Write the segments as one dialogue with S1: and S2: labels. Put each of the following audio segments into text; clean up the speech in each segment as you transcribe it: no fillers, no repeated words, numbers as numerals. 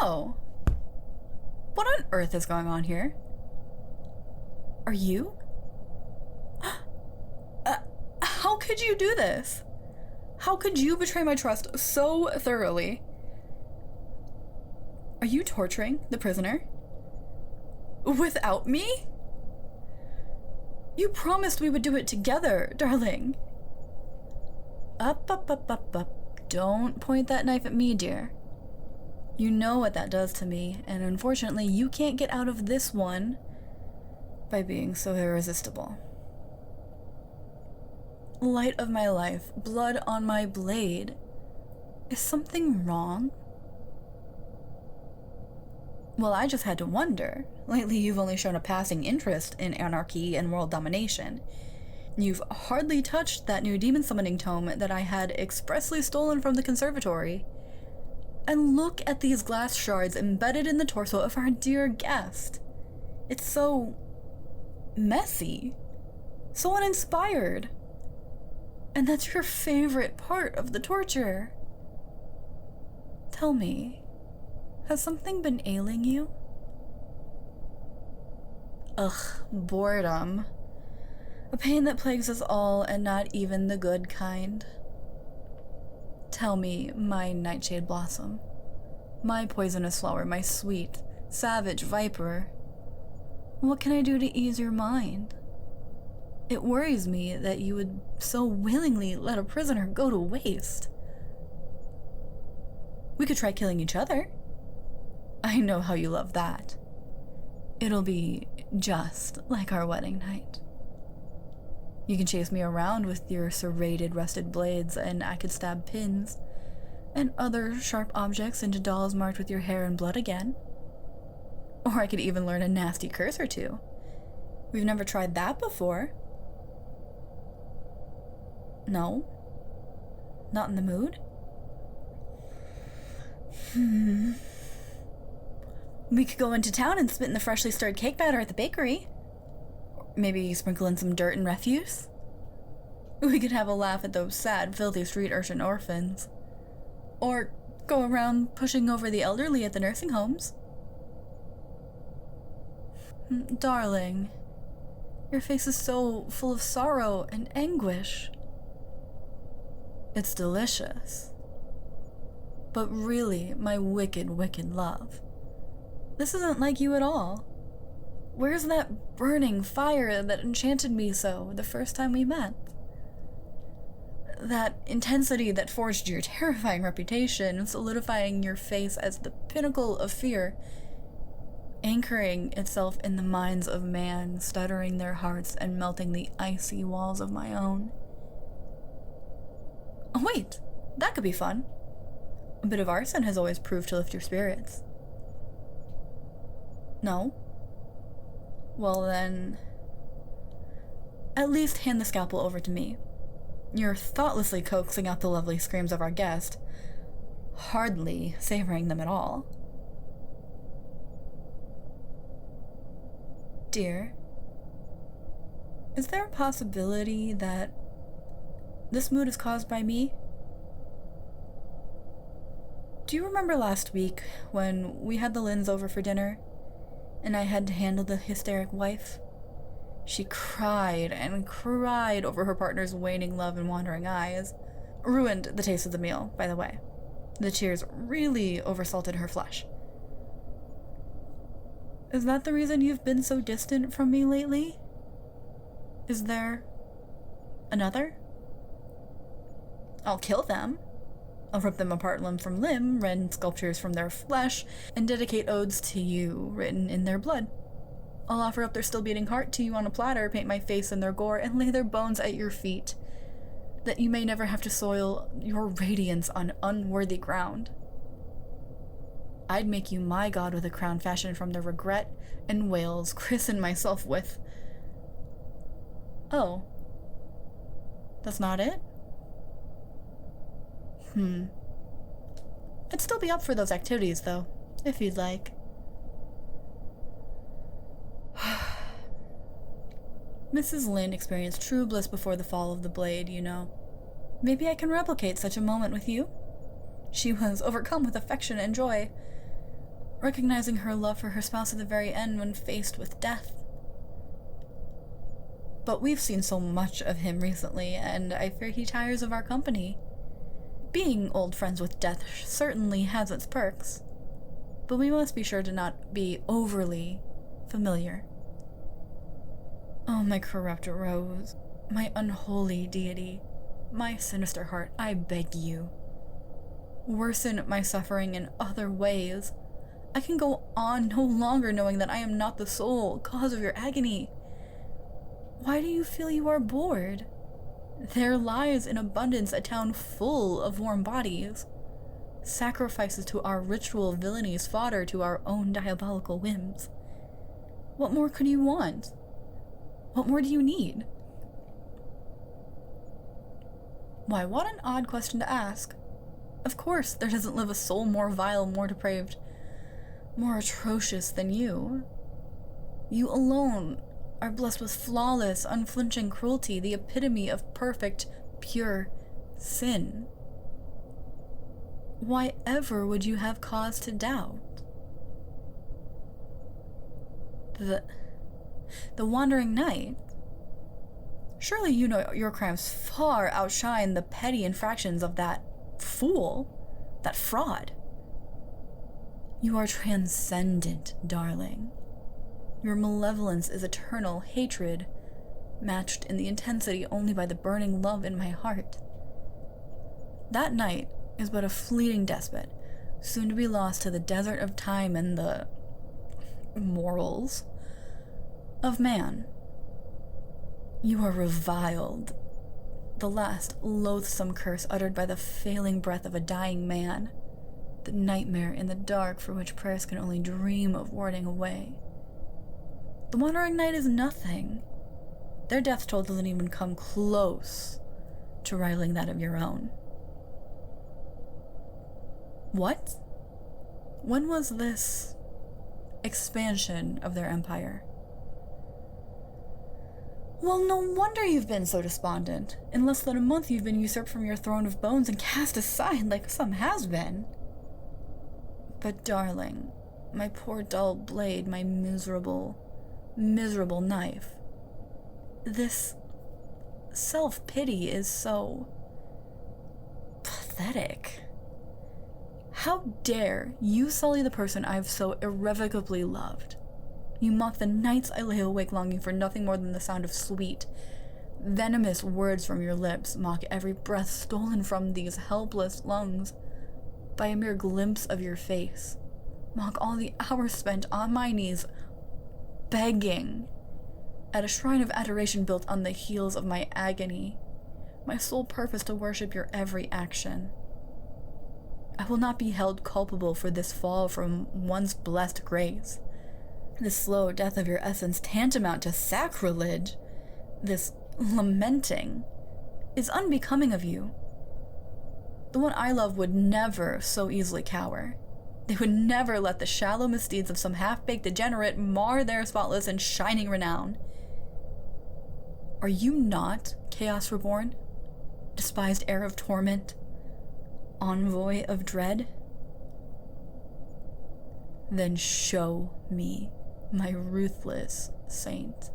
S1: Oh. What on earth is going on here? Are you? How could you do this? How could you betray my trust so thoroughly? Are you torturing the prisoner? Without me? You promised we would do it together, darling. Up. Don't point that knife at me, dear. You know what that does to me, and unfortunately you can't get out of this one by being so irresistible. Light of my life, blood on my blade. Is something wrong? Well, I just had to wonder. Lately you've only shown a passing interest in anarchy and world domination. You've hardly touched that new demon summoning tome that I had expressly stolen from the conservatory. And look at these glass shards embedded in the torso of our dear guest. It's so messy, so uninspired. And that's your favorite part of the torture. Tell me, has something been ailing you? Ugh, boredom. A pain that plagues us all, and not even the good kind. Tell me, my nightshade blossom, my poisonous flower, my sweet, savage viper, what can I do to ease your mind? It worries me that you would so willingly let a prisoner go to waste. We could try killing each other. I know how you love that. It'll be just like our wedding night. You can chase me around with your serrated, rusted blades, and I could stab pins and other sharp objects into dolls marked with your hair and blood again. Or I could even learn a nasty curse or two. We've never tried that before. No? Not in the mood? We could go into town and spit in the freshly stirred cake batter at the bakery. Maybe sprinkle in some dirt and refuse. We could have a laugh at those sad, filthy street urchin orphans. Or go around pushing over the elderly at the nursing homes. Darling, your face is so full of sorrow and anguish. It's delicious. But really, my wicked, wicked love, this isn't like you at all. Where's that burning fire that enchanted me so the first time we met? That intensity that forged your terrifying reputation, solidifying your face as the pinnacle of fear, anchoring itself in the minds of man, stuttering their hearts and melting the icy walls of my own. Oh wait, that could be fun. A bit of arson has always proved to lift your spirits. No? Well then, at least hand the scalpel over to me. You're thoughtlessly coaxing out the lovely screams of our guest, hardly savoring them at all. Dear, is there a possibility that this mood is caused by me? Do you remember last week when we had the Lynns over for dinner and I had to handle the hysteric wife? She cried and cried over her partner's waning love and wandering eyes. Ruined the taste of the meal, by the way. The tears really oversalted her flesh. Is that the reason you've been so distant from me lately? Is there another? I'll kill them. I'll rip them apart limb from limb, rend sculptures from their flesh, and dedicate odes to you written in their blood. I'll offer up their still beating heart to you on a platter, paint my face in their gore, and lay their bones at your feet, that you may never have to soil your radiance on unworthy ground. I'd make you my god with a crown fashioned from the regret and wails, christen myself with... Oh. That's not it? I'd still be up for those activities, though, if you'd like. Mrs. Lynn experienced true bliss before the fall of the blade, you know. Maybe I can replicate such a moment with you? She was overcome with affection and joy. recognizing her love for her spouse at the very end when faced with death. But we've seen so much of him recently, and I fear he tires of our company. Being old friends with death certainly has its perks, but we must be sure to not be overly familiar. Oh, my corrupt rose, my unholy deity, my sinister heart, I beg you. Worsen my suffering in other ways. I can go on no longer knowing that I am not the sole cause of your agony. Why do you feel you are bored? There lies in abundance a town full of warm bodies. Sacrifices to our ritual villainies, fodder to our own diabolical whims. What more could you want? What more do you need? Why, what an odd question to ask. Of course, there doesn't live a soul more vile, more depraved, more atrocious than you. You alone are blessed with flawless, unflinching cruelty, the epitome of perfect, pure sin. Why ever would you have cause to doubt? The wandering knight? Surely you know your crimes far outshine the petty infractions of that fool, that fraud. You are transcendent, darling. Your malevolence is eternal hatred, matched in the intensity only by the burning love in my heart. That knight is but a fleeting despot, soon to be lost to the desert of time and the morals of man. You are reviled, the last loathsome curse uttered by the failing breath of a dying man, the nightmare in the dark for which prayers can only dream of warding away. The wandering knight is nothing. Their death toll doesn't even come close to rivaling that of your own. What? When was this expansion of their empire? Well, no wonder you've been so despondent. In less than a month you've been usurped from your throne of bones and cast aside like some has been. But darling, my poor dull blade, my miserable knife. This self-pity is so pathetic. How dare you sully the person I've so irrevocably loved? You mock the nights I lay awake longing for nothing more than the sound of sweet, venomous words from your lips, mock every breath stolen from these helpless lungs by a mere glimpse of your face, mock all the hours spent on my knees begging at a shrine of adoration built on the heels of my agony, my sole purpose to worship your every action. I will not be held culpable for this fall from once blessed grace. This slow death of your essence, tantamount to sacrilege, this lamenting, is unbecoming of you. The one I love would never so easily cower. They would never let the shallow misdeeds of some half-baked degenerate mar their spotless and shining renown. Are you not Chaos Reborn? Despised heir of torment? Envoy of dread? Then show me, my ruthless saint,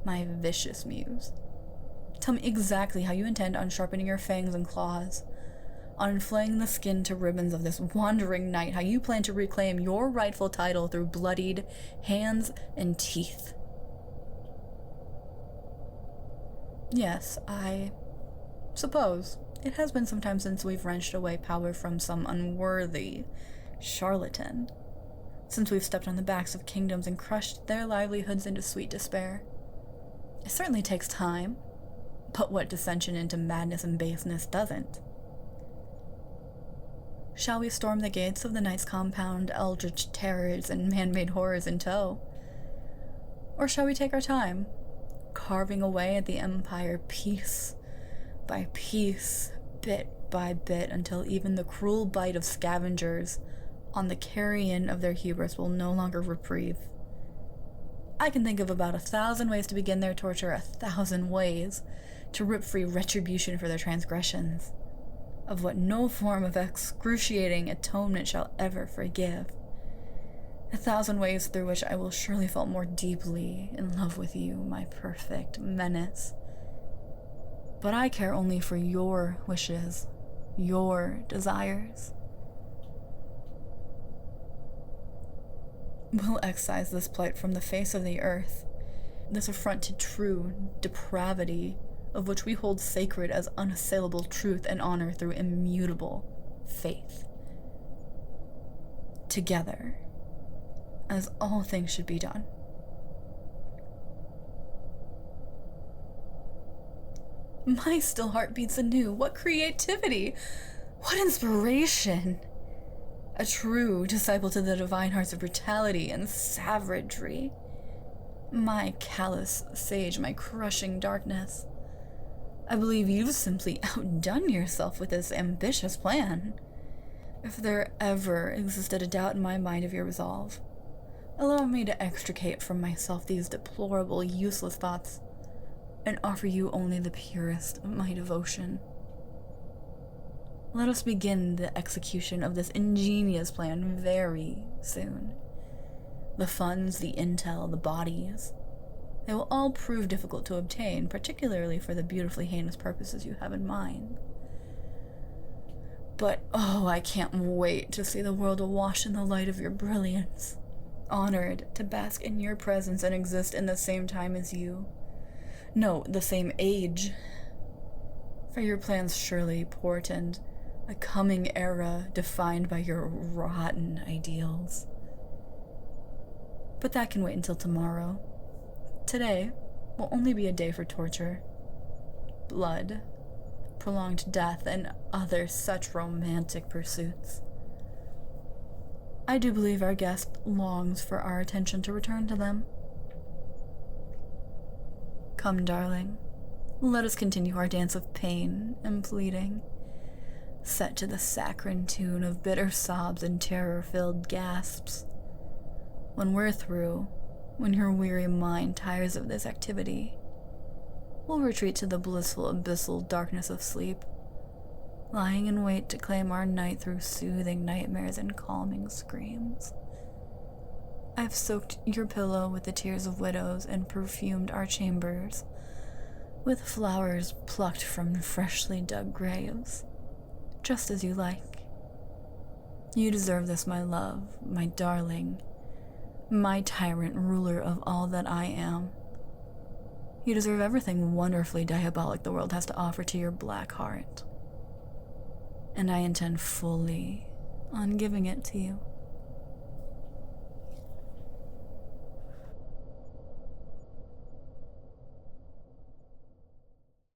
S1: my vicious muse. Tell me exactly how you intend on sharpening your fangs and claws, on flaying the skin to ribbons of this wandering knight, how you plan to reclaim your rightful title through bloodied hands and teeth. Yes, I suppose it has been some time since we've wrenched away power from some unworthy charlatan, since we've stepped on the backs of kingdoms and crushed their livelihoods into sweet despair. It certainly takes time, but what dissension into madness and baseness doesn't? Shall we storm the gates of the knight's compound, eldritch terrors and man-made horrors in tow? Or shall we take our time, carving away at the empire piece by piece, bit by bit, until even the cruel bite of scavengers on the carrion of their hubris will no longer reprieve? I can think of about 1,000 ways to begin their torture, 1,000 ways to rip free retribution for their transgressions, of what no form of excruciating atonement shall ever forgive. 1,000 ways through which I will surely fall more deeply in love with you, my perfect menace. But I care only for your wishes, your desires. We'll excise this plight from the face of the earth, this affront to true depravity, of which we hold sacred as unassailable truth and honor through immutable faith. Together, as all things should be done. My still heart beats anew. What creativity! What inspiration! A true disciple to the divine hearts of brutality and savagery. My callous sage, my crushing darkness. I believe you've simply outdone yourself with this ambitious plan. If there ever existed a doubt in my mind of your resolve, allow me to extricate from myself these deplorable, useless thoughts, and offer you only the purest of my devotion. Let us begin the execution of this ingenious plan very soon. The funds, the intel, the bodies, they will all prove difficult to obtain, particularly for the beautifully heinous purposes you have in mind. But, oh, I can't wait to see the world awash in the light of your brilliance, honored to bask in your presence and exist in the same time as you. No, the same age. For your plans surely portend a coming era defined by your rotten ideals. But that can wait until tomorrow. Today will only be a day for torture, blood, prolonged death, and other such romantic pursuits. I do believe our guest longs for our attention to return to them. Come, darling, let us continue our dance of pain and pleading, set to the saccharine tune of bitter sobs and terror-filled gasps. When we're through, when your weary mind tires of this activity, we'll retreat to the blissful abyssal darkness of sleep, lying in wait to claim our night through soothing nightmares and calming screams. I've soaked your pillow with the tears of widows and perfumed our chambers with flowers plucked from freshly dug graves, just as you like. You deserve this, my love, my darling, my tyrant ruler of all that I am. You deserve everything wonderfully diabolic the world has to offer to your black heart. And I intend fully on giving it to you.